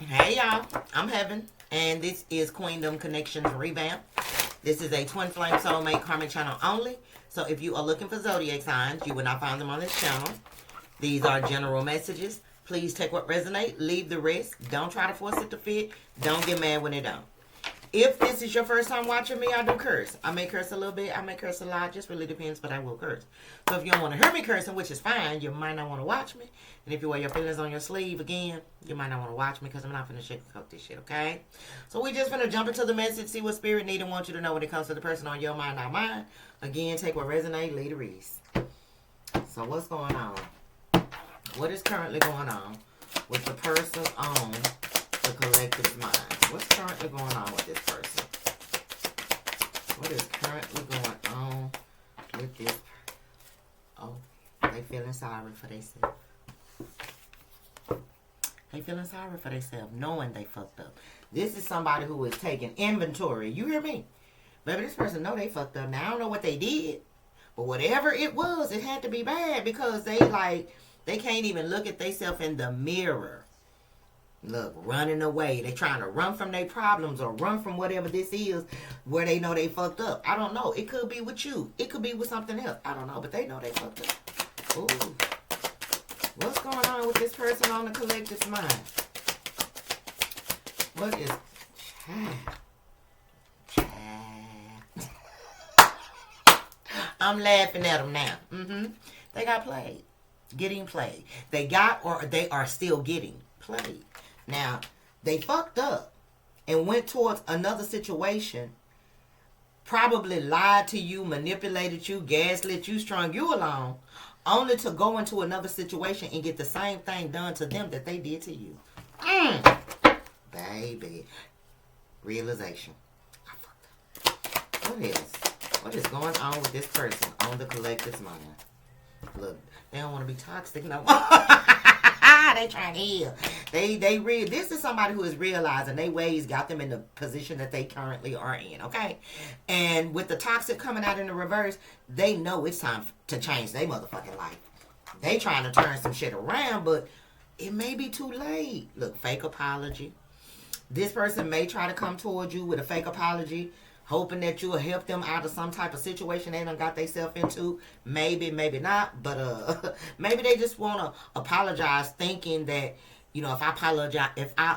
Hey y'all, I'm Heaven, and this is Queendom Connections Revamp. This is a twin flame soulmate karmic channel only. So if you are looking for zodiac signs, you will not find them on this channel. These are general messages. Please take what resonates, leave the rest. Don't try to force it to fit. Don't get mad when it don't. If this is your first time watching me, I do curse. I may curse a little bit. I may curse a lot. Just really depends, but I will curse. So if you don't want to hear me cursing, which is fine, you might not want to watch me. And if you wear your feelings on your sleeve again, you might not want to watch me because I'm not going to sugarcoat this shit, okay? So we just going to jump into the message, see what spirit need and want you to know when it comes to the person on your mind, not mine. Again, take what resonates, leave the rest. So what's going on? What is currently going on with the person on the collective mind? What's currently going on with this person? What is currently going on with this person? Oh, they feeling sorry for themselves. They feeling sorry for themselves, knowing they fucked up. This is somebody who is taking inventory. You hear me? Baby, this person know they fucked up. Now, I don't know what they did, but whatever it was, it had to be bad because they can't even look at themselves in the mirror. Look, running away. They trying to run from their problems or run from whatever this is where they know they fucked up. I don't know. It could be with you. It could be with something else. I don't know, but they know they fucked up. Ooh. What's going on with this person on the collective mind? What is... Child. I'm laughing at them now. They got played. Getting played. They got or they are still getting played. Now, they fucked up and went towards another situation, probably lied to you, manipulated you, gaslit you, strung you along, only to go into another situation and get the same thing done to them that they did to you. Baby. Realization. I fucked up. What is going on with this person on the collective mind? Look, they don't want to be toxic no more. They trying to heal. This is somebody who is realizing their ways got them in the position that they currently are in, okay? And with the toxic coming out in the reverse, they know it's time to change their motherfucking life. They trying to turn some shit around, but it may be too late. Look, fake apology. This person may try to come towards you with a fake apology, hoping that you'll help them out of some type of situation they done got themselves into. Maybe, maybe not. But maybe they just want to apologize thinking that, you know, if I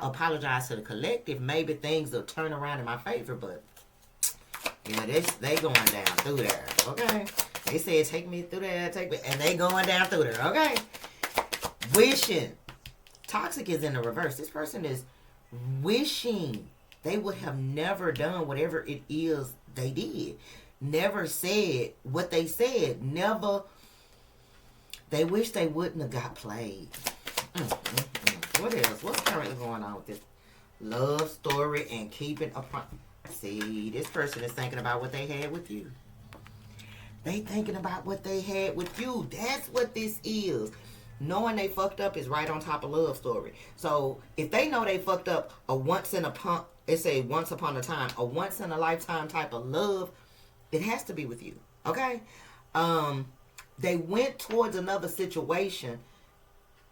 apologize to the collective, maybe things will turn around in my favor. But, yeah, they going down through there, okay? They said, take me through there, and they going down through there, okay? Wishing. Toxic is in the reverse. This person is wishing they would have never done whatever it is they did. Never said what they said. Never. They wish they wouldn't have got played. What else? What's currently going on with this love story and keeping a promise? See, this person is thinking about what they had with you. They thinking about what they had with you. That's what this is. Knowing they fucked up is right on top of love story. So if they know they fucked up once upon a time, a once in a lifetime type of love, it has to be with you. Okay? They went towards another situation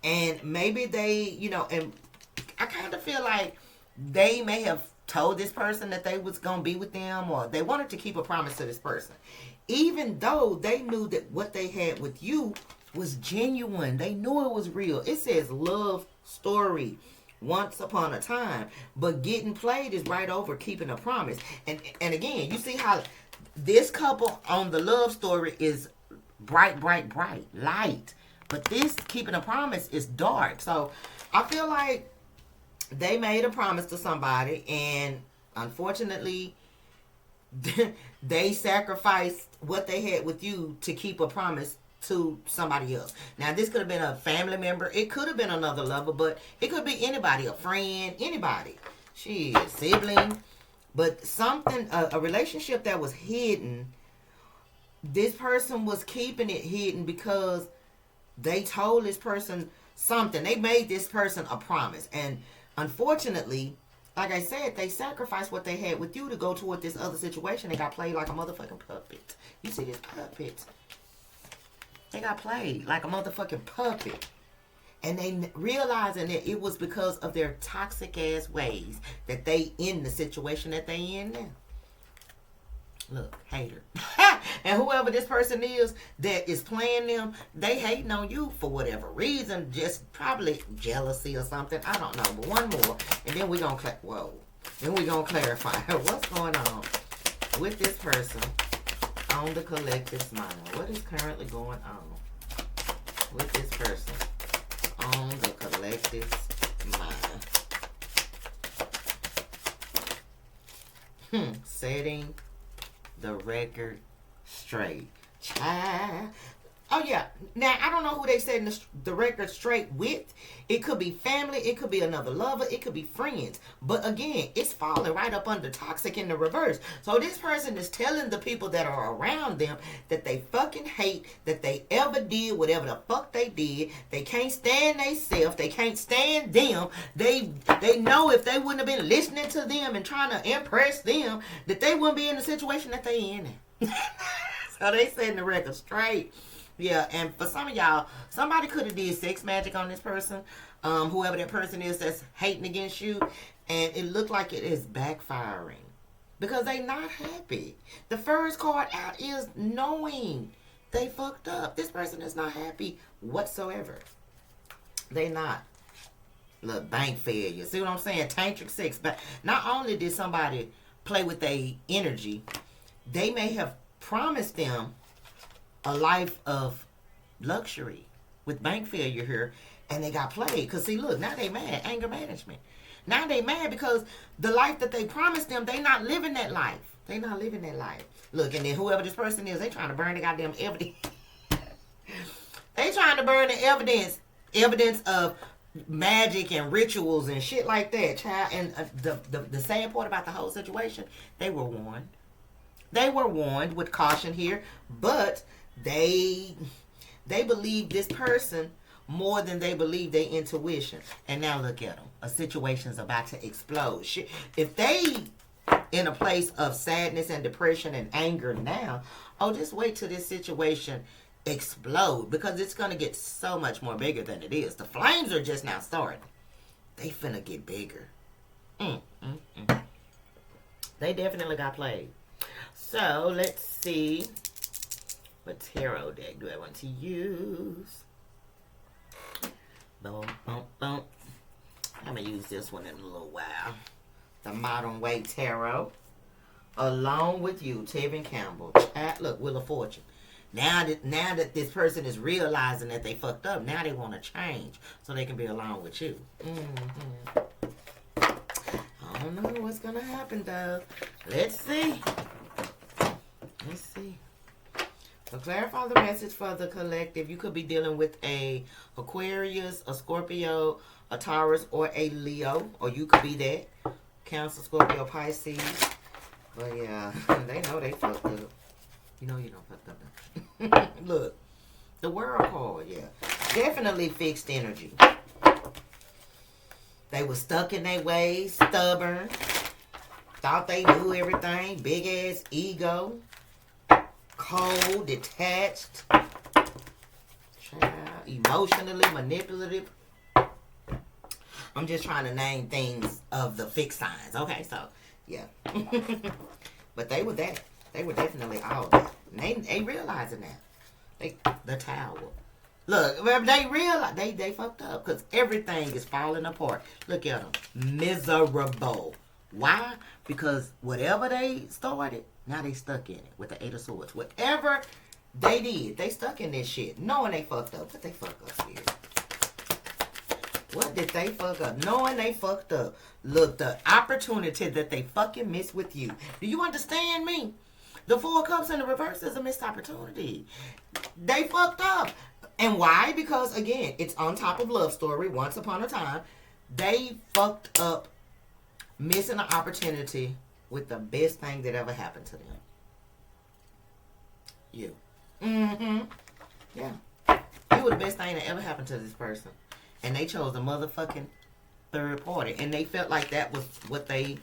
and maybe they, you know, and I kind of feel like they may have told this person that they was going to be with them, or they wanted to keep a promise to this person. Even though they knew that what they had with you was genuine. They knew it was real. It says love story. Once upon a time. But getting played is right over keeping a promise. And again, you see how this couple on the love story is bright, light. But this keeping a promise is dark. So I feel like they made a promise to somebody, and unfortunately they sacrificed what they had with you to keep a promise to somebody else. Now, this could have been a family member. It could have been another lover, but it could be anybody, a friend, anybody. She a sibling. But something, a relationship that was hidden, this person was keeping it hidden because they told this person something. They made this person a promise. And unfortunately, like I said, they sacrificed what they had with you to go toward this other situation. They got played like a motherfucking puppet. You see this puppet? They got played like a motherfucking puppet. And they realizing that it was because of their toxic ass ways that they in the situation that they in now. Look, hater. And whoever this person is that is playing them, they hating on you for whatever reason. Just probably jealousy or something. I don't know. But one more. And then we're going to clarify what's going on with this person on the collective's mind. What is currently going on with this person on the collective's mind? Setting the record straight. Child. Oh, yeah. Now, I don't know who they setting the record straight with. It could be family. It could be another lover. It could be friends. But again, it's falling right up under toxic in the reverse. So this person is telling the people that are around them that they fucking hate that they ever did whatever the fuck they did. They can't stand themselves. They can't stand them. They know if they wouldn't have been listening to them and trying to impress them, that they wouldn't be in the situation that they in. So they setting the record straight. Yeah, and for some of y'all, somebody could have did sex magic on this person, whoever that person is that's hating against you, and it looked like it is backfiring because they not happy. The first card out is knowing they fucked up. This person is not happy whatsoever. They not. Look, bank failure. See what I'm saying? Tantric sex. But not only did somebody play with their energy, they may have promised them a life of luxury with bank failure here, and they got played. Because see, look, now they mad. Anger management. Now they mad because the life that they promised them, they not living that life. They not living that life. Look, and then whoever this person is, they trying to burn the goddamn evidence. They trying to burn the evidence of magic and rituals and shit like that, child. And the sad part about the whole situation, they were warned. They were warned with caution here, but they believe this person more than they believe their intuition. And now look at them. A situation's about to explode. Shit. If they in a place of sadness and depression and anger now, oh, just wait till this situation explode, because it's going to get so much more bigger than it is. The flames are just now starting. They finna get bigger. They definitely got played. So, let's see. What tarot deck do I want to use? Boom, boom, boom. I'm going to use this one in a little while. The Modern Way Tarot. Along with you, Tevin Campbell. Look, Wheel of Fortune. Now that this person is realizing that they fucked up, now they want to change so they can be along with you. I don't know what's going to happen, though. Let's see. Let's see. So clarify the message for the collective. You could be dealing with a Aquarius, a Scorpio, a Taurus, or a Leo. Or you could be that. Cancer, Scorpio, Pisces. But yeah, they know they fucked up. You know you don't fucked up though. Look. The World card, yeah. Definitely fixed energy. They were stuck in their ways, stubborn. Thought they knew everything. Big ass ego. Cold, detached, emotionally manipulative. I'm just trying to name things of the fixed signs. Okay, so yeah. But they were that. They were definitely all that. And they realizing that. The tower. Look, they realize they fucked up because everything is falling apart. Look at them, miserable. Why? Because whatever they started, now they stuck in it with the Eight of Swords. Whatever they did, they stuck in this shit, knowing they fucked up. What they fuck up, Spirit? What did they fuck up? Knowing they fucked up. Look, the opportunity that they fucking missed with you. Do you understand me? The Four of Cups in the reverse is a missed opportunity. They fucked up. And why? Because, again, it's on top of love story. Once upon a time, they fucked up, missing an opportunity with the best thing that ever happened to them. You. Yeah. You were the best thing that ever happened to this person. And they chose a motherfucking third party. And they felt like that was what they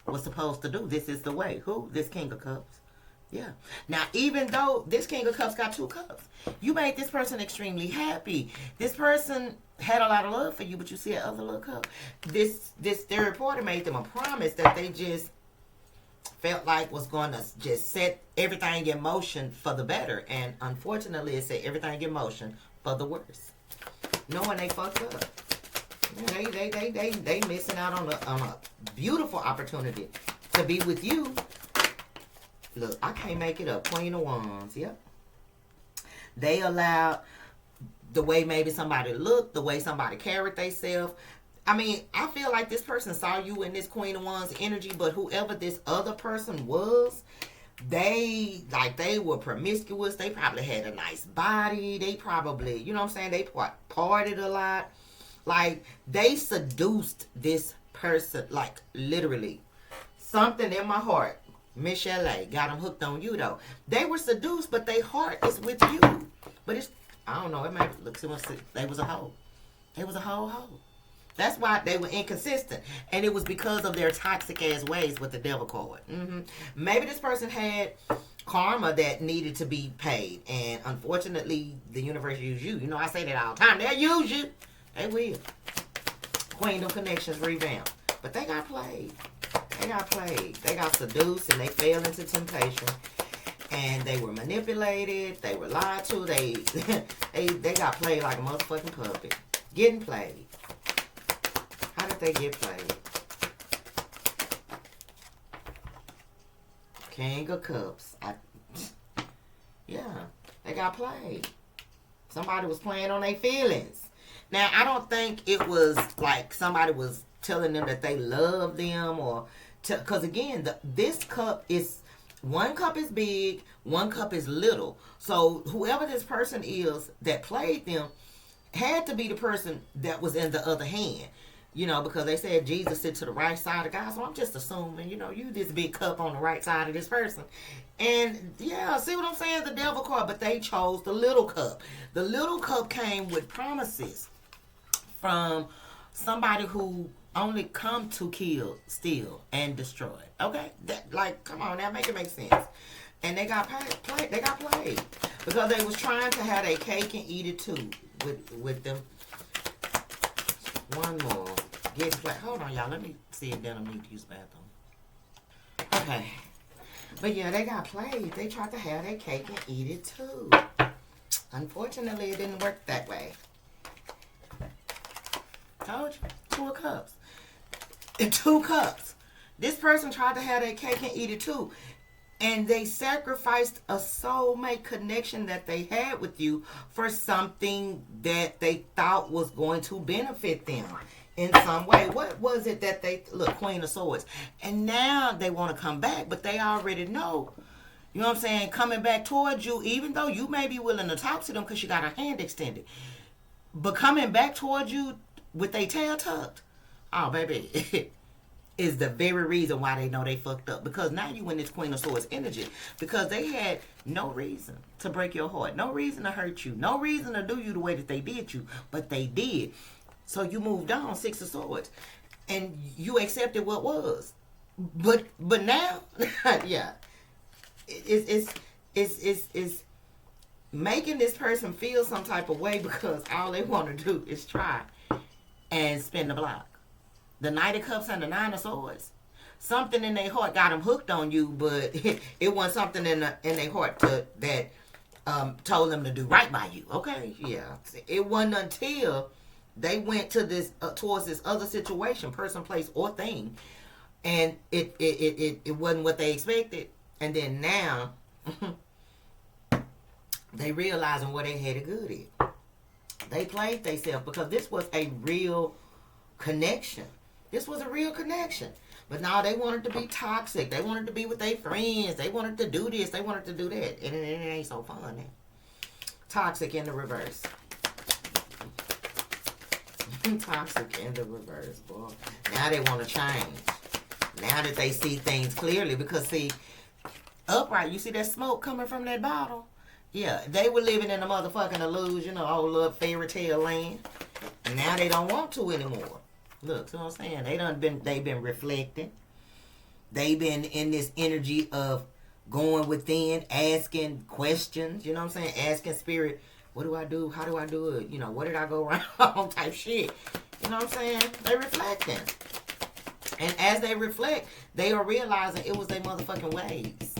were supposed to do. This is the way. Who? This King of Cups. Yeah. Now, even though this King of Cups got 2 cups, you made this person extremely happy. This person had a lot of love for you, but you see that other little cup. This third reporter made them a promise that they just felt like was going to just set everything in motion for the better. And unfortunately, it set everything in motion for the worse. Knowing they fucked up. They missing out on a beautiful opportunity to be with you. Look, I can't make it up. Queen of Wands, yep. They allowed the way maybe somebody looked, the way somebody carried themselves. I mean, I feel like this person saw you in this Queen of Wands energy, but whoever this other person was, they were promiscuous. They probably had a nice body. They probably, you know what I'm saying, they partied a lot. Like, they seduced this person, like, literally. Something in my heart, Michelle got them hooked on you, though. They were seduced, but their heart is with you. But it's, I don't know, it might look, they was a hoe. They was a hoe. That's why they were inconsistent. And it was because of their toxic ass ways with the devil card. Maybe this person had karma that needed to be paid. And unfortunately, the universe used you. You know, I say that all the time. They'll use you. They will. Queen of Connections revamped. But they got played. They got seduced and they fell into temptation. And they were manipulated. They were lied to. They got played like a motherfucking puppet. Getting played. How did they get played? King of Cups. Yeah, they got played. Somebody was playing on their feelings. Now, I don't think it was like somebody was telling them that they love them or... Because, again, this cup is... One cup is big, one cup is little. So, whoever this person is that played them had to be the person that was in the other hand. You know, because they said Jesus sit to the right side of God. So, I'm just assuming, you know, you this big cup on the right side of this person. And, yeah, see what I'm saying? The devil card. But they chose the little cup. The little cup came with promises from somebody who only come to kill, steal, and destroy. Okay? That, like, come on now, make it make sense. And they got played. They got played. Because they was trying to have their cake and eat it too with them. One more. Get played. Hold on, y'all. Let me see if Denim need to use the bathroom. Okay. But yeah, they got played. They tried to have their cake and eat it too. Unfortunately, it didn't work that way. Told you. 2 cups. 2 cups. This person tried to have their cake and eat it too. And they sacrificed a soulmate connection that they had with you for something that they thought was going to benefit them in some way. What was it that they... Look, Queen of Swords. And now they want to come back, but they already know. You know what I'm saying? Coming back towards you, even though you may be willing to talk to them because you got a hand extended. But coming back towards you with their tail tucked, oh, baby, is the very reason why they know they fucked up. Because now you in this Queen of Swords energy. Because they had no reason to break your heart. No reason to hurt you. No reason to do you the way that they did you. But they did. So you moved on, 6 of Swords. And you accepted what was. But now, yeah. It's making this person feel some type of way because all they want to do is try and spin the block. The Knight of Cups and the 9 of Swords. Something in their heart got them hooked on you, but it wasn't something in their heart that told them to do right by you. Okay, yeah. It wasn't until they went to this towards this other situation, person, place, or thing, and it wasn't what they expected. And then now they realizing where they had it good at. They played themselves because this was a real connection. This was a real connection. But now they wanted to be toxic. They wanted to be with their friends. They wanted to do this. They wanted to do that. And it ain't so fun now. Toxic in the reverse. Toxic in the reverse, boy. Now they want to change. Now that they see things clearly. Because, see, upright, you see that smoke coming from that bottle? Yeah, they were living in a motherfucking illusion, a old little fairy tale land. And now they don't want to anymore. Look, see what I'm saying? They've been reflecting. They've been in this energy of going within, asking questions, you know what I'm saying? Asking spirit, what do I do? How do I do it? You know, what did I go wrong? Type shit. You know what I'm saying? They reflecting. And as they reflect, they are realizing it was their motherfucking ways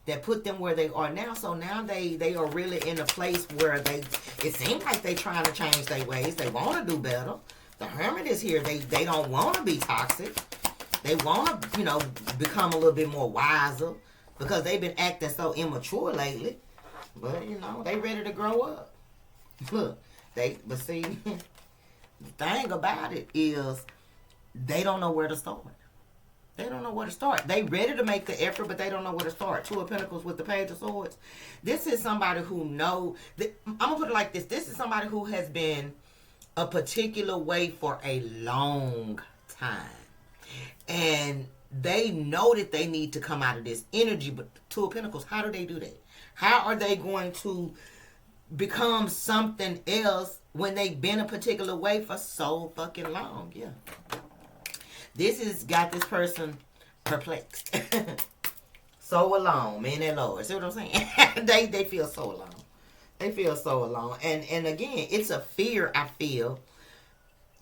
that put them where they are now. So now they are really in a place where it seems like they trying to change their ways. They want to do better. The Hermit is here. They don't want to be toxic. They want to, become a little bit more wiser because they've been acting so immature lately. But, they ready to grow up. Look, but see, the thing about it is they don't know where to start. They don't know where to start. They ready to make the effort, but they don't know where to start. Two of Pentacles with the Page of Swords. This is somebody who I'm going to put it like this. This is somebody who has been a particular way for a long time. And they know that they need to come out of this energy. But Two of Pentacles, how do they do that? How are they going to become something else when they've been a particular way for so fucking long? Yeah. This has got this person perplexed. So alone, man and Lord. See what I'm saying? they feel so alone. They feel so alone. And again, it's a fear I feel.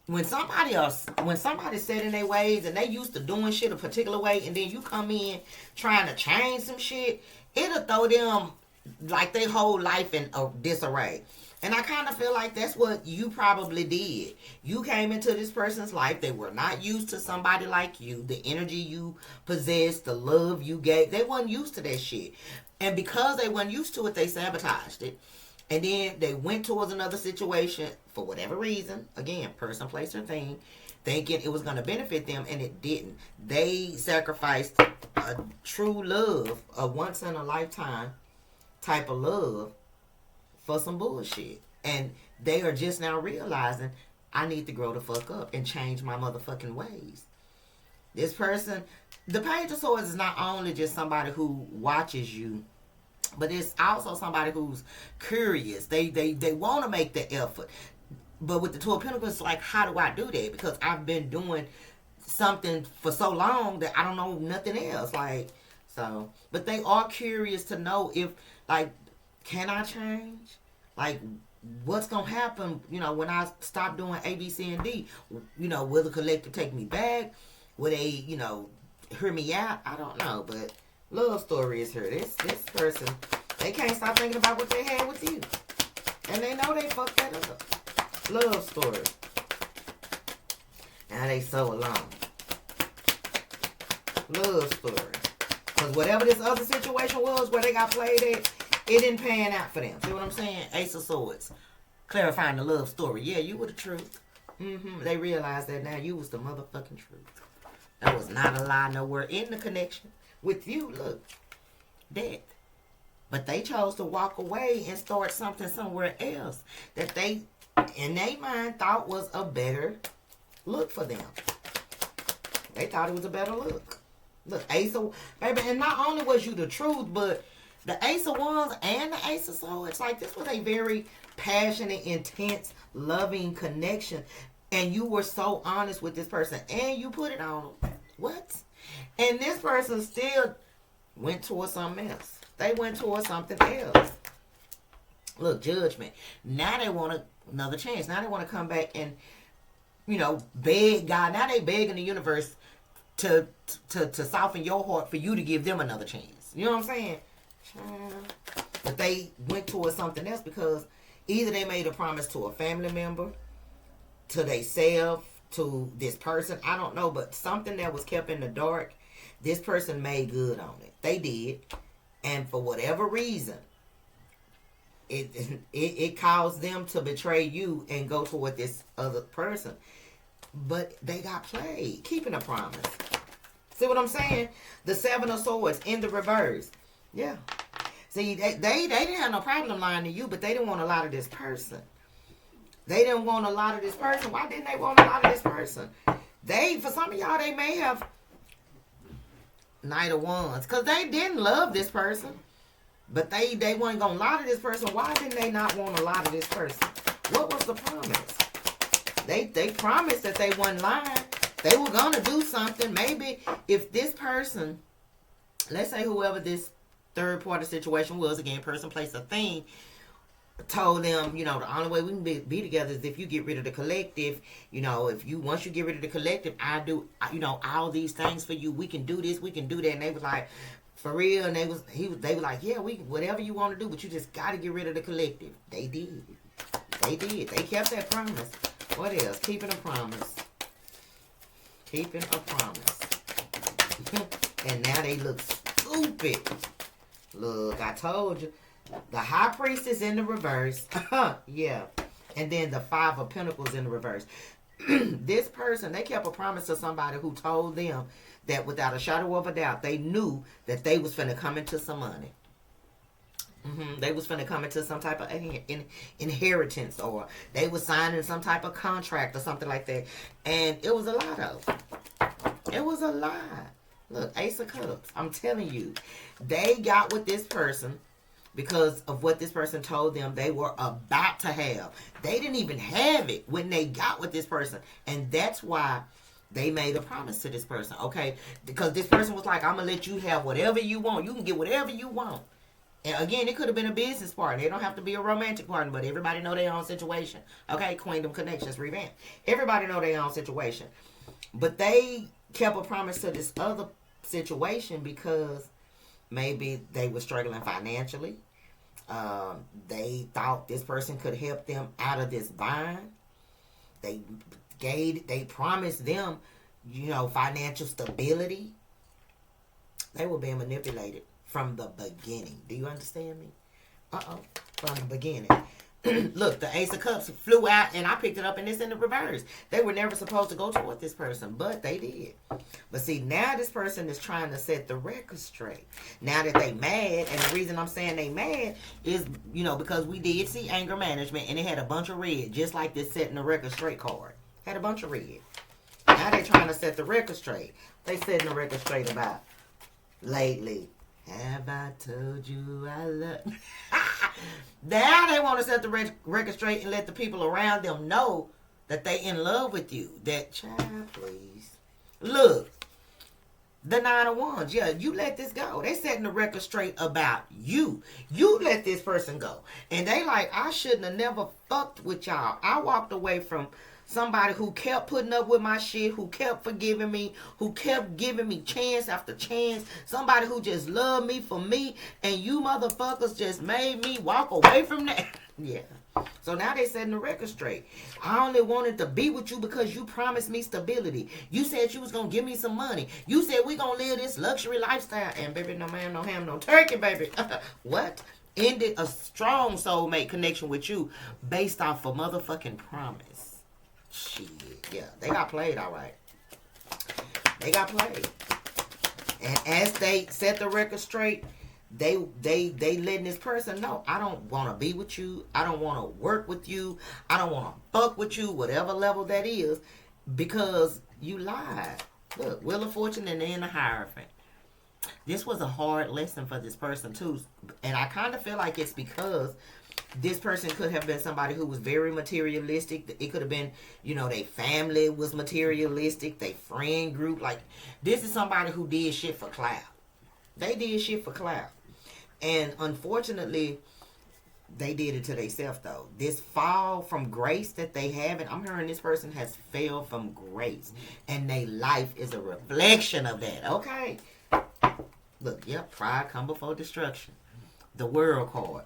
When somebody's set in their ways and they used to doing shit a particular way, and then you come in trying to change some shit, it'll throw them like their whole life in a disarray. And I kind of feel like that's what you probably did. You came into this person's life. They were not used to somebody like you. The energy you possessed, the love you gave. They weren't used to that shit. And because they weren't used to it, they sabotaged it. And then they went towards another situation for whatever reason. Again, person, place, or thing. Thinking it was going to benefit them, and it didn't. They sacrificed a true love, a once-in-a-lifetime type of love, for some bullshit. And they are just now realizing, I need to grow the fuck up and change my motherfucking ways. This person, the Page of Swords is not only just somebody who watches you, but it's also somebody who's curious. They want to make the effort. But with the Two of Pentacles, it's like, how do I do that? Because I've been doing something for so long that I don't know nothing else. But they are curious to know if, can I change? What's going to happen, when I stop doing A, B, C, and D? Will the collective take me back? Will they, hear me out? I don't know, but love story is here. This person, they can't stop thinking about what they had with you. And they know they fucked that up. Love story. Now they so alone. Love story. Because whatever this other situation was where they got played at, it didn't pan out for them. See what I'm saying? Ace of Swords. Clarifying the love story. Yeah, you were the truth. They realized that now you was the motherfucking truth. That was not a lie nowhere in the connection with you. Look. Death. But they chose to walk away and start something somewhere else that they, in their mind, thought was a better look for them. They thought it was a better look. Look, Ace of, baby, and not only was you the truth, but the Ace of Wands and the Ace of Swords, this was a very passionate, intense, loving connection. And you were so honest with this person. And you put it on them. What? And this person still went towards something else. They went towards something else. Look, judgment. Now they want another chance. Now they want to come back and, beg God. Now they begging the universe to soften your heart for you to give them another chance. You know what I'm saying? But they went towards something else because either they made a promise to a family member, to themselves, to this person. I don't know, but something that was kept in the dark, this person made good on it. They did. And for whatever reason, it caused them to betray you and go toward this other person. But they got played, keeping a promise. See what I'm saying? The Seven of Swords in the reverse. Yeah. See, they didn't have no problem lying to you, but they didn't want a lot of this person. They didn't want a lot of this person. Why didn't they want a lot of this person? For some of y'all, they may have Knight of Wands. Because they didn't love this person. But they weren't going to lie to this person. Why didn't they not want a lot of this person? What was the promise? They promised that they weren't lying. They were going to do something. Maybe if this person, let's say whoever this third party situation was, again, person, place, or thing, told them, you know, the only way we can be together is if you get rid of the collective. You know, if you, once you get rid of the collective, I do, you know, all these things for you. We can do this, we can do that. And they was like, for real. And they were like, yeah, we, whatever you want to do, but you just got to get rid of the collective. They did. They did. They kept that promise. What else? Keeping a promise. Keeping a promise. And now they look stupid. Look, I told you. The High Priestess in the reverse. Yeah. And then the Five of Pentacles in the reverse. This person, they kept a promise to somebody who told them that without a shadow of a doubt, they knew that they was finna come into some money. They was finna come into some type of inheritance, or they was signing some type of contract or something like that. And it was a lie, though. It was a lie. Look, Ace of Cups. I'm telling you. They got with this person because of what this person told them they were about to have. They didn't even have it when they got with this person. And that's why they made a promise to this person. Okay? Because this person was like, I'm going to let you have whatever you want. You can get whatever you want. And again, it could have been a business partner. It don't have to be a romantic partner, but everybody know their own situation. Okay? Queendom Connections revamp. Everybody know their own situation. But they kept a promise to this other situation because maybe they were struggling financially. They thought this person could help them out of this bind. They promised them, you know, financial stability. They were being manipulated from the beginning. Do you understand me? From the beginning. Look, the Ace of Cups flew out, and I picked it up, and it's in the reverse. They were never supposed to go toward this person, but they did. But see, now this person is trying to set the record straight. Now that they mad, and the reason I'm saying they mad is, you know, because we did see anger management, and it had a bunch of red, just like this setting the record straight card. Had a bunch of red. Now they're trying to set the record straight. They setting the record straight about lately. Have I told you I love you? Now they want to set the record straight and let the people around them know that they in love with you. That, child, please. Look, the Nine of Wands. Yeah, you let this go. They setting the record straight about you. You let this person go. And they like, I shouldn't have never fucked with y'all. I walked away from somebody who kept putting up with my shit, who kept forgiving me, who kept giving me chance after chance. Somebody who just loved me for me, and you motherfuckers just made me walk away from that. Yeah. So now they setting the record straight. I only wanted to be with you because you promised me stability. You said you was going to give me some money. You said we going to live this luxury lifestyle. And baby, no man, no ham, no turkey, baby. What? Ended a strong soulmate connection with you based off a motherfucking promise. Shit, yeah, they got played, all right. They got played, and as they set the record straight, they letting this person know, I don't want to be with you. I don't want to work with you. I don't want to fuck with you, whatever level that is, because you lied. Look, Wheel of Fortune and then the Hierophant. This was a hard lesson for this person too, and I kind of feel like it's because this person could have been somebody who was very materialistic. It could have been, you know, their family was materialistic, their friend group. Like, this is somebody who did shit for clout. They did shit for clout. And unfortunately, they did it to themselves, though. This fall from grace that they have, and I'm hearing this person has failed from grace. And their life is a reflection of that. Okay? Look, yep, pride come before destruction. The World card.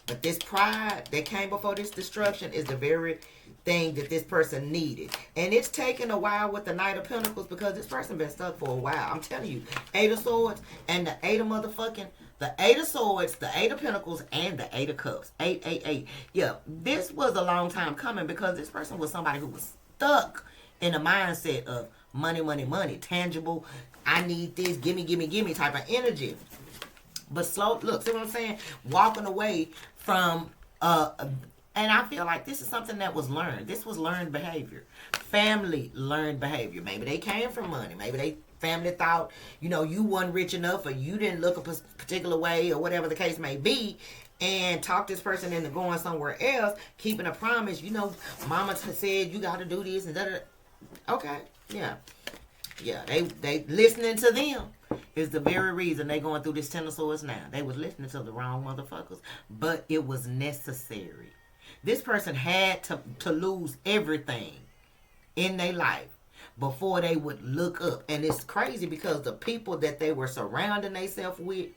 But this pride that came before this destruction is the very thing that this person needed. And it's taken a while with the Knight of Pentacles because this person been stuck for a while. I'm telling you, Eight of Swords and the Eight of motherfucking, the Eight of Swords, the Eight of Pentacles, and the Eight of Cups. 888. Yeah, this was a long time coming because this person was somebody who was stuck in the mindset of money, money, money. Tangible, I need this, gimme, gimme, gimme type of energy. But slow, look, see what I'm saying? Walking away from, and I feel like this is something that was learned. This was learned behavior. Family learned behavior. Maybe they came from money. Maybe they family thought, you know, you weren't rich enough or you didn't look a particular way or whatever the case may be. And talk this person into going somewhere else, keeping a promise. You know, mama said you got to do this and that. Okay, yeah. Yeah, they listening to them is the very reason they going through this Ten of Swords now. They was listening to the wrong motherfuckers, but it was necessary. This person had to lose everything in their life before they would look up. And it's crazy because the people that they were surrounding themselves with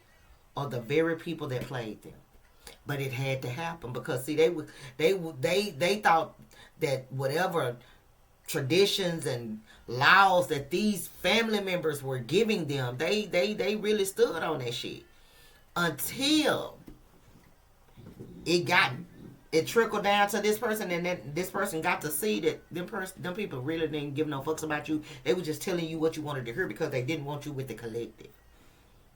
are the very people that played them. But it had to happen because see, they thought that whatever traditions and laws that these family members were giving them, they really stood on that shit until it trickled down to this person, and then this person got to see that them people really didn't give no fucks about you. They were just telling you what you wanted to hear because they didn't want you with the collective.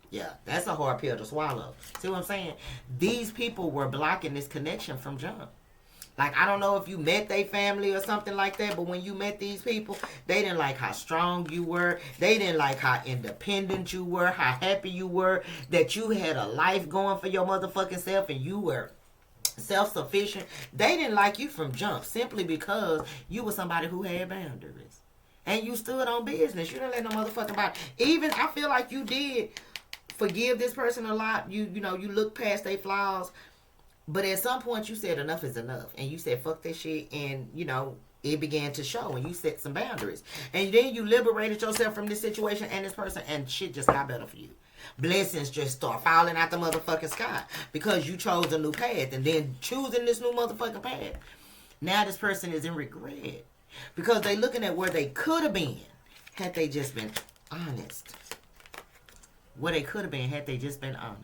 Yeah, that's a hard pill to swallow. See what I'm saying? These people were blocking this connection from jump. Like, I don't know if you met their family or something like that, but when you met these people, they didn't like how strong you were. They didn't like how independent you were, how happy you were, that you had a life going for your motherfucking self and you were self-sufficient. They didn't like you from jump simply because you were somebody who had boundaries. And you stood on business. You didn't let no motherfucking body. Even, I feel like you did forgive this person a lot. You know, you look past their flaws. But at some point you said enough is enough. And you said fuck that shit. And, you know, it began to show. And you set some boundaries. And then you liberated yourself from this situation and this person. And shit just got better for you. Blessings just start falling out the motherfucking sky. Because you chose a new path. And then choosing this new motherfucking path. Now this person is in regret. Because they looking at where they could have been. Had they just been honest. Where they could have been had they just been honest.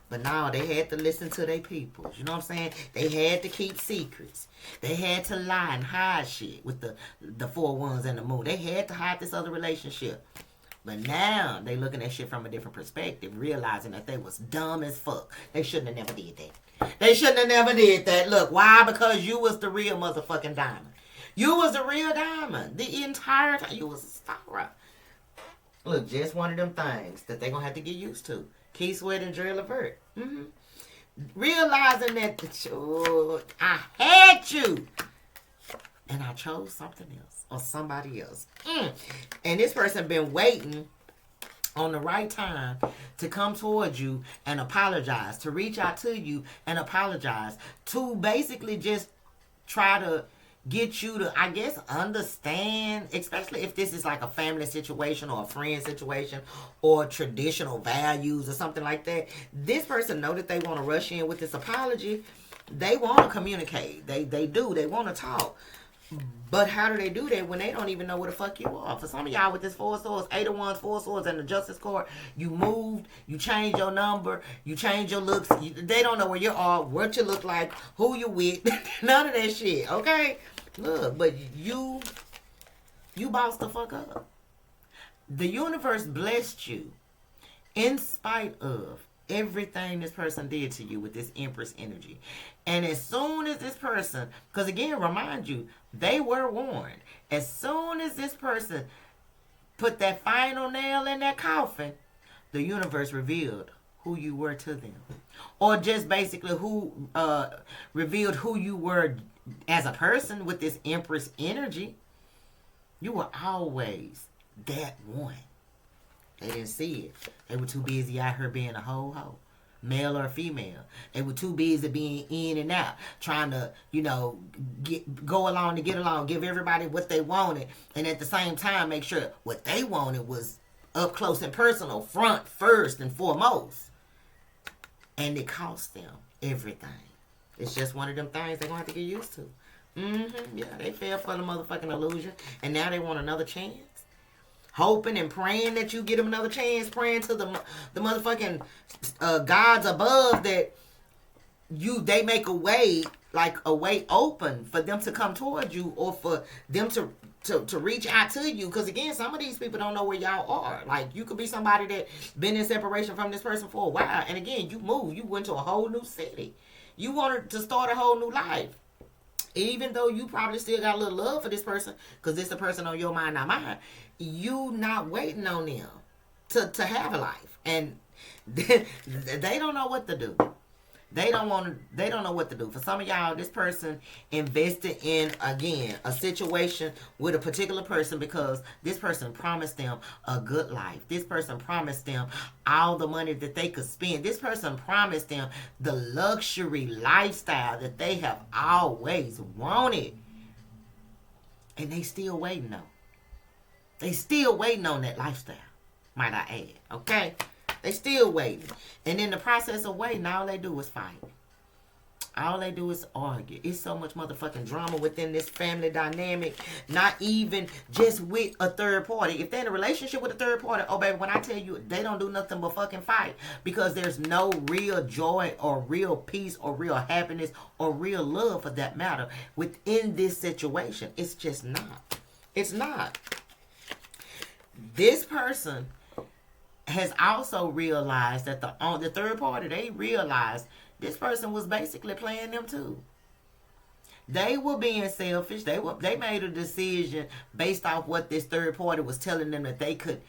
But now they had to listen to their people. You know what I'm saying? They had to keep secrets. They had to lie and hide shit with the 4 wands and the moon. They had to hide this other relationship. But now they looking at shit from a different perspective, realizing that they was dumb as fuck. They shouldn't have never did that. They shouldn't have never did that. Look, why? Because you was the real motherfucking diamond. You was the real diamond. The entire time. You was a star. Look, just one of them things that they gonna have to get used to. Key Sweat and Dre Levert. Mm-hmm. Realizing that I had you. And I chose something else. Or somebody else. And this person been waiting on the right time to come towards you and apologize. To reach out to you and apologize. To basically just try to get you to, I guess, understand, especially if this is like a family situation or a friend situation or traditional values or something like that. This person know that they want to rush in with this apology. They want to communicate. They do. They want to talk. But how do they do that when they don't even know where the fuck you are? For some of y'all with this 4 swords, 8 of wands, 4 swords, and the justice card, you moved, you changed your number, you changed your looks. They don't know where you are, what you look like, who you with. None of that shit, okay? Look, but you bossed the fuck up. The universe blessed you in spite of everything this person did to you with this Empress energy. And as soon as this person, because again, remind you, they were warned. As soon as this person put that final nail in that coffin, the universe revealed who you were to them. Or just basically revealed who you were as a person with this Empress energy. You were always that one. They didn't see it. They were too busy out here being a hoe, male or female. They were too busy being in and out, trying to, go along to get along, give everybody what they wanted, and at the same time make sure what they wanted was up close and personal, front, first and foremost. And it cost them everything. It's just one of them things they're going to have to get used to. Yeah, they fell for the motherfucking illusion, and now they want another chance. Hoping and praying that you get them another chance, praying to the motherfucking gods above that they make a way, like a way open for them to come towards you, or for them to reach out to you. Because again, some of these people don't know where y'all are. Like, you could be somebody that been in separation from this person for a while, and again, you moved, you went to a whole new city, you wanted to start a whole new life. Even though you probably still got a little love for this person, because it's the person on your mind, not mine, you not waiting on them to have a life. And they don't know what to do. They don't know what to do. For some of y'all, this person invested in, again, a situation with a particular person because this person promised them a good life. This person promised them all the money that they could spend. This person promised them the luxury lifestyle that they have always wanted. And they still waiting on. They still waiting on that lifestyle, might I add. Okay? They still waiting. And in the process of waiting, all they do is fight. All they do is argue. It's so much motherfucking drama within this family dynamic. Not even just with a third party. If they're in a relationship with a third party, oh baby, when I tell you they don't do nothing but fucking fight. Because there's no real joy or real peace or real happiness or real love for that matter within this situation. It's just not. It's not. This person has also realized that the third party, they realized this person was basically playing them too. They were being selfish. They made a decision based off what this third party was telling them that they could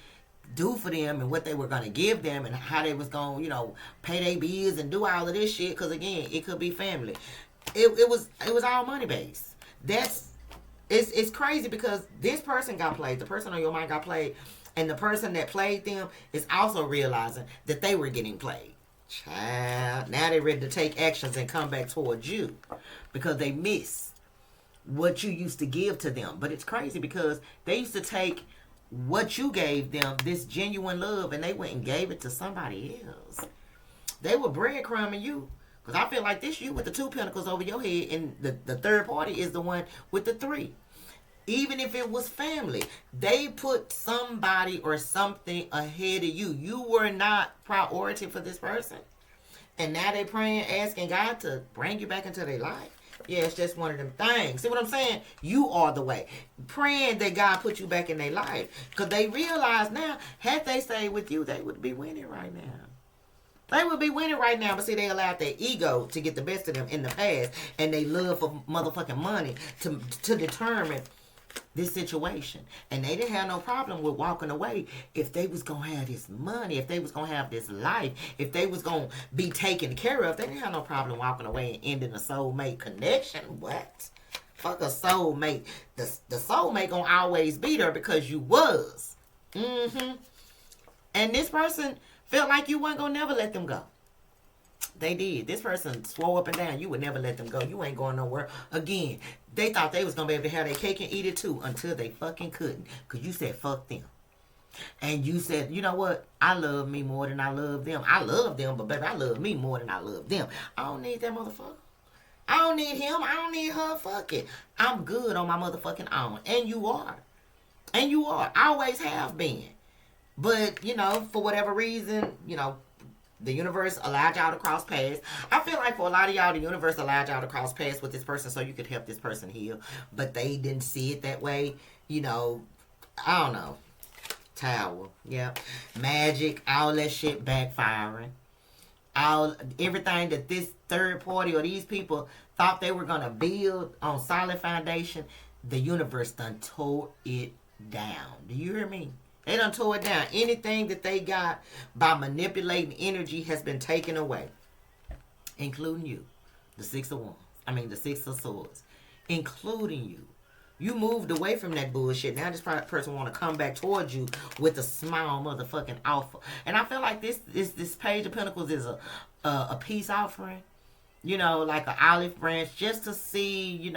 do for them and what they were going to give them and how they was going to, pay their bills and do all of this shit. Because again, it could be family. It was all money based. It's crazy because this person got played. The person on your mind got played. And the person that played them is also realizing that they were getting played. Child, now they're ready to take actions and come back towards you because they miss what you used to give to them. But it's crazy because they used to take what you gave them, this genuine love, and they went and gave it to somebody else. They were breadcrumbing you. Because I feel like this you with the 2 pentacles over your head, and the third party is the one with the 3. Even if it was family, they put somebody or something ahead of you. You were not priority for this person. And now they praying, asking God to bring you back into their life. Yeah, it's just one of them things. See what I'm saying? You are the way. Praying that God put you back in their life. Because they realize now, had they stayed with you, they would be winning right now. They would be winning right now, but see, they allowed their ego to get the best of them in the past. And they love for motherfucking money to determine this situation. And they didn't have no problem with walking away if they was gonna have this money, if they was gonna have this life, if they was gonna be taken care of. They didn't have no problem walking away and ending a soulmate connection. What? Fuck a soulmate. The soulmate gonna always be there because you was. And this person felt like you weren't gonna never let them go. They did. This person swore up and down. You would never let them go. You ain't going nowhere. Again, they thought they was going to be able to have their cake and eat it too until they fucking couldn't. Because you said, fuck them. And you said, you know what? I love me more than I love them. I love them, but baby, I love me more than I love them. I don't need that motherfucker. I don't need him. I don't need her. Fuck it. I'm good on my motherfucking own. And you are. And you are. I always have been. But, for whatever reason, the universe allowed y'all to cross paths. I feel like for a lot of y'all, the universe allowed y'all to cross paths with this person so you could help this person heal. But they didn't see it that way. I don't know. Tower. Yeah. Magic. All that shit backfiring. Everything that this third party or these people thought they were going to build on solid foundation, the universe done tore it down. Do you hear me? They done tore it down. Anything that they got by manipulating energy has been taken away. Including you. The 6 of Wands. The 6 of Swords. Including you. You moved away from that bullshit. Now this person want to come back towards you with a small motherfucking offer. And I feel like this Page of Pentacles is a peace offering. Like an olive branch. Just to see,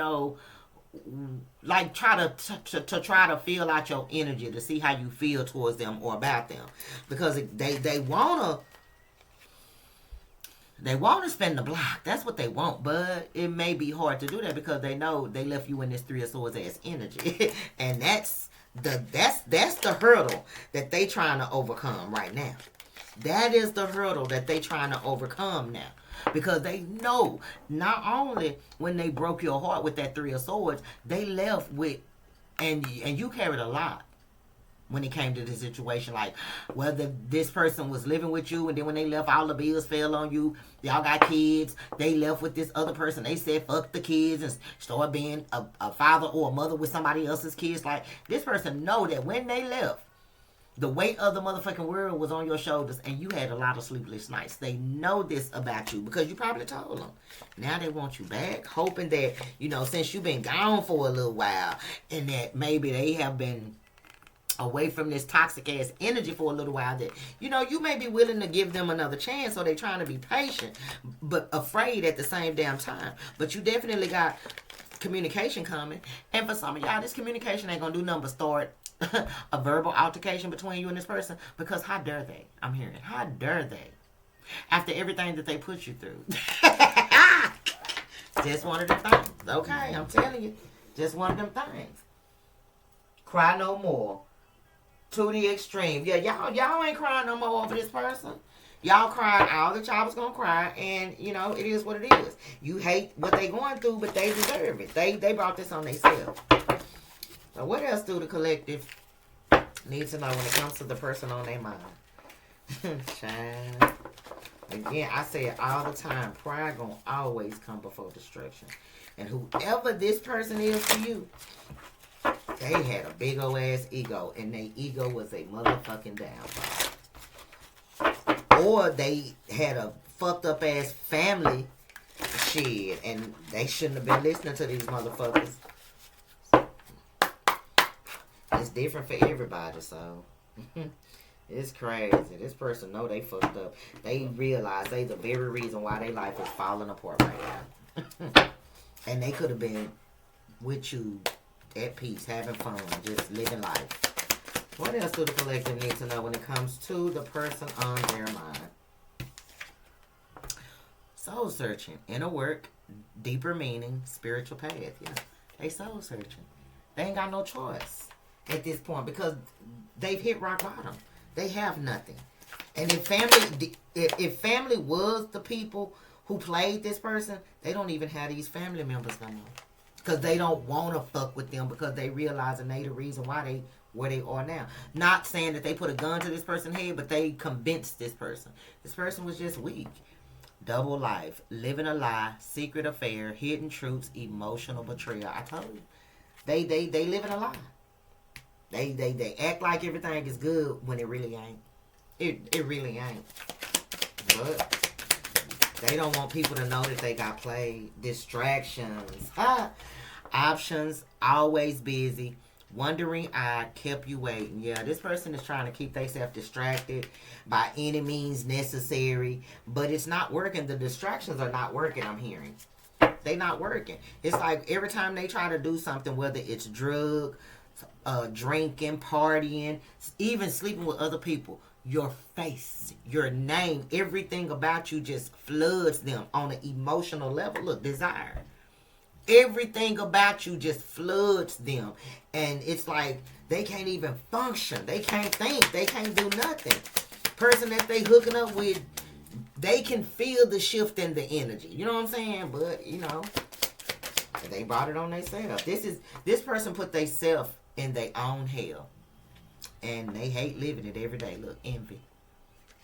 like try to try to feel out your energy to see how you feel towards them or about them, because they wanna spend the block. That's what they want, but it may be hard to do that because they know they left you in this 3 of Swords ass energy, and that's the hurdle that they trying to overcome right now. That is the hurdle that they trying to overcome now. Because they know not only when they broke your heart with that 3 of Swords, they left with, and you carried a lot when it came to this situation. Like, whether this person was living with you and then when they left, all the bills fell on you. Y'all got kids. They left with this other person. They said, fuck the kids and start being a father or a mother with somebody else's kids. Like, this person know that when they left, The weight of the motherfucking world was on your shoulders, and you had a lot of sleepless nights. They know this about you because you probably told them. Now they want you back, hoping that, you know, since you've been gone for a little while, and that maybe they have been away from this toxic ass energy for a little while, that, you know, you may be willing to give them another chance, so they trying to be patient but afraid at the same damn time. But you definitely got communication coming, and for some of y'all, this communication ain't gonna do nothing but start a verbal altercation between you and this person, because how dare they? I'm hearing, how dare they, after everything that they put you through. Just one of them things. Okay, I'm telling you, just one of them things. Cry no more. To the extreme. Yeah, y'all ain't crying no more over this person. Y'all cried all that y'all was gonna cry, and you know, it is what it is. You hate what they going through, but they deserve it. They brought this on themselves. So what else do the collective need to know when it comes to the person on their mind? Child. Again, I say it all the time. Pride gonna always come before destruction. And whoever this person is to you, they had a big old ass ego, and their ego was a motherfucking downfall. Or they had a fucked up ass family shit, and they shouldn't have been listening to these motherfuckers. It's different for everybody, so it's crazy. This person know they fucked up. They realize they the very reason why their life is falling apart right now. And they could have been with you at peace, having fun, just living life. What else do the collective need to know when it comes to the person on their mind? Soul searching, inner work, deeper meaning, spiritual path. Yeah, they soul searching. They ain't got no choice at this point because they've hit rock bottom. They have nothing. And if family was the people who played this person, they don't even have these family members no more. Because they don't want to fuck with them, because they realize and they the reason why they where they are now. Not saying that they put a gun to this person's head, but they convinced this person. This person was just weak. Double life, living a lie, secret affair, hidden truths, emotional betrayal. I told you. They living a lie. They act like everything is good when it really ain't. It really ain't. But they don't want people to know that they got played. Distractions. Options, always busy. Wondering eye kept you waiting. Yeah, this person is trying to keep themselves distracted by any means necessary. But it's not working. The distractions are not working, I'm hearing. They not working. It's like every time they try to do something, whether it's drug, drinking, partying, even sleeping with other people, your face, your name, everything about you just floods them on an emotional level. Look, desire. Everything about you just floods them. And it's like they can't even function. They can't think. They can't do nothing. Person that they hooking up with, they can feel the shift in the energy. You know what I'm saying? But, you know, they brought it on themselves. This person put themselves in their own hell. And they hate living it every day. Look, envy.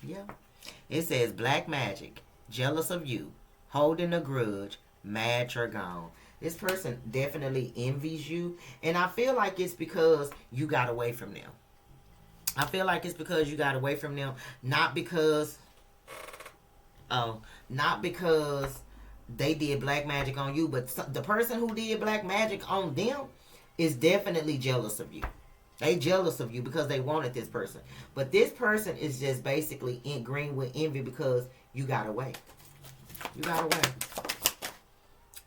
Yeah. It says black magic, jealous of you, holding a grudge, mad you're gone. This person definitely envies you. And I feel like it's because you got away from them. I feel like it's because you got away from them. Not because they did black magic on you. But the person who did black magic on them is definitely jealous of you. They jealous of you because they wanted this person. But this person is just basically in green with envy because you got away. You got away.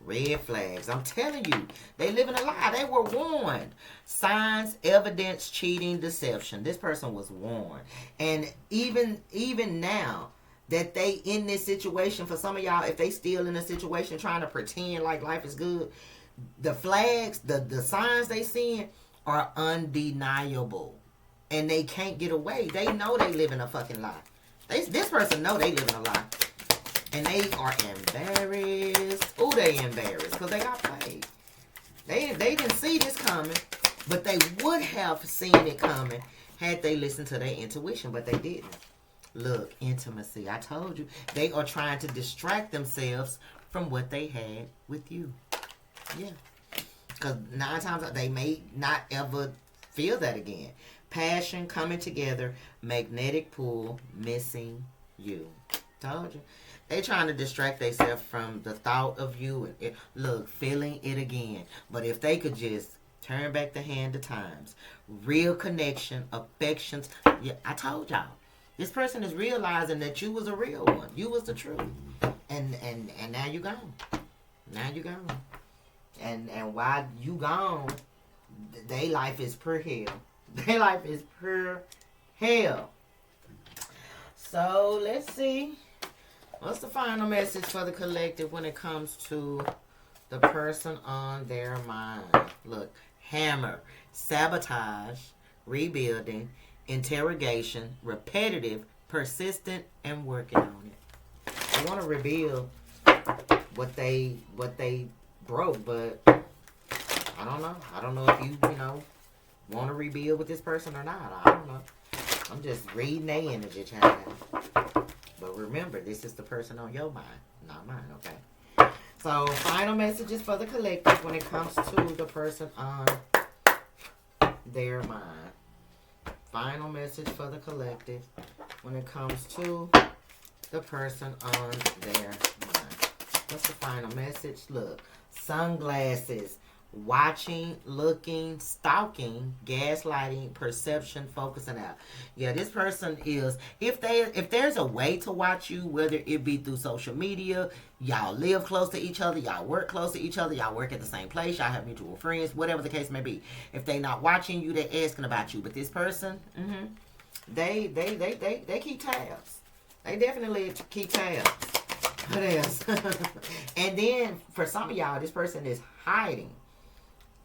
Red flags. I'm telling you, they living a lie. They were warned. Signs, evidence, cheating, deception. This person was warned. And even now that they in this situation, for some of y'all, if they still in a situation trying to pretend like life is good, the flags, the signs they seeing are undeniable. And they can't get away. They know they live in a fucking lie. This person know they live in a lie. And they are embarrassed. Oh, they embarrassed because they got played. They didn't see this coming, but they would have seen it coming had they listened to their intuition, but they didn't. Look, intimacy. I told you. They are trying to distract themselves from what they had with you. Yeah. Because 9 times they may not ever feel that again. Passion coming together. Magnetic pull. Missing you. Told you. They trying to distract themselves from the thought of you. And look, feeling it again. But if they could just turn back the hand of times. Real connection. Affections. Yeah, I told y'all. This person is realizing that you was a real one. You was the truth. And now you gone. Now you gone. And while you gone, their life is pure hell. Their life is pure hell. So let's see. What's the final message for the collective when it comes to the person on their mind? Look, hammer, sabotage, rebuilding, interrogation, repetitive, persistent, and working on it. They want to rebuild what they broke, but I don't know. I don't know if you want to rebuild with this person or not. I don't know. I'm just reading their energy, child. But remember, this is the person on your mind, not mine, okay? So, final messages for the collective when it comes to the person on their mind. Final message for the collective when it comes to the person on their mind. What's the final message? Look, sunglasses, watching, looking, stalking, gaslighting, perception, focusing out. Yeah, this person is, if there's a way to watch you, whether it be through social media, y'all live close to each other, y'all work close to each other, y'all work at the same place, y'all have mutual friends, whatever the case may be. If they not watching you, they're asking about you. But this person, they keep tabs. They definitely keep tabs. What else? And then for some of y'all, this person is hiding.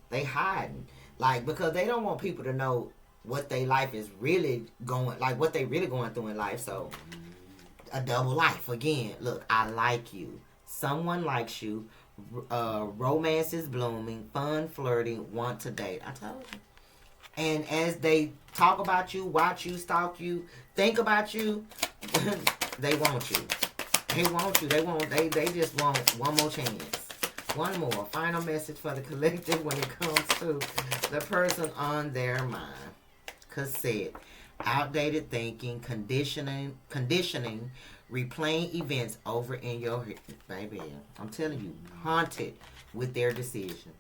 They hiding. Like, because they don't want people to know what their life is really going, like what they really going through in life. So, a double life. Again, look, I like you. Someone likes you. Romance is blooming. Fun, flirting, want to date. I told you. And as they talk about you, watch you, stalk you, think about you, they want you. They want you. They just want one more chance. One more. Final message for the collective when it comes to the person on their mind. Cassette. Outdated thinking, conditioning, replaying events over in your head. Baby, I'm telling you, haunted with their decision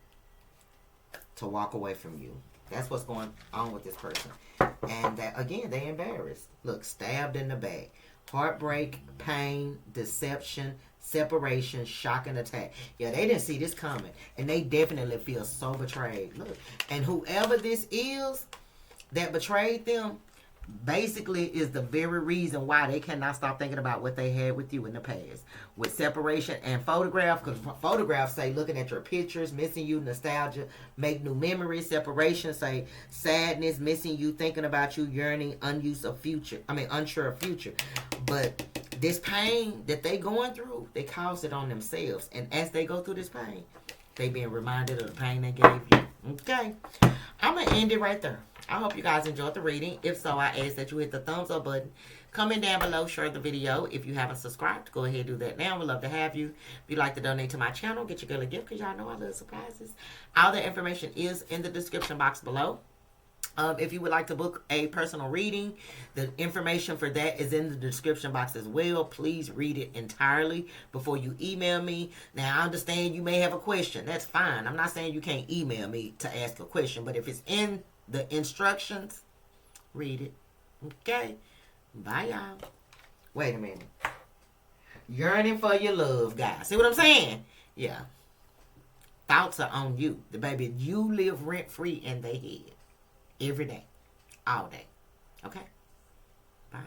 to walk away from you. That's what's going on with this person. And that, again, they embarrassed. Look, stabbed in the back. Heartbreak, pain, deception, separation, shock, and attack. Yeah, they didn't see this coming. And they definitely feel so betrayed. Look, and whoever this is that betrayed them basically is the very reason why they cannot stop thinking about what they had with you in the past. With separation and photograph, because photographs say looking at your pictures, missing you, nostalgia, make new memories. Separation say sadness, missing you, thinking about you, yearning, unsure of future. But this pain that they going through, they cause it on themselves. And as they go through this pain, they being reminded of the pain they gave you. Okay. I'm going to end it right there. I hope you guys enjoyed the reading. If so, I ask that you hit the thumbs up button. Comment down below, share the video. If you haven't subscribed, go ahead and do that now. We'd love to have you. If you'd like to donate to my channel, get your girl a gift because y'all know I love surprises. All the information is in the description box below. If you would like to book a personal reading, the information for that is in the description box as well. Please read it entirely before you email me. Now, I understand you may have a question. That's fine. I'm not saying you can't email me to ask a question, but if it's in the instructions, read it. Okay? Bye, y'all. Wait a minute. Yearning for your love, guys. See what I'm saying? Yeah. Thoughts are on you. The baby, you live rent-free in their head. Every day. All day. Okay? Bye.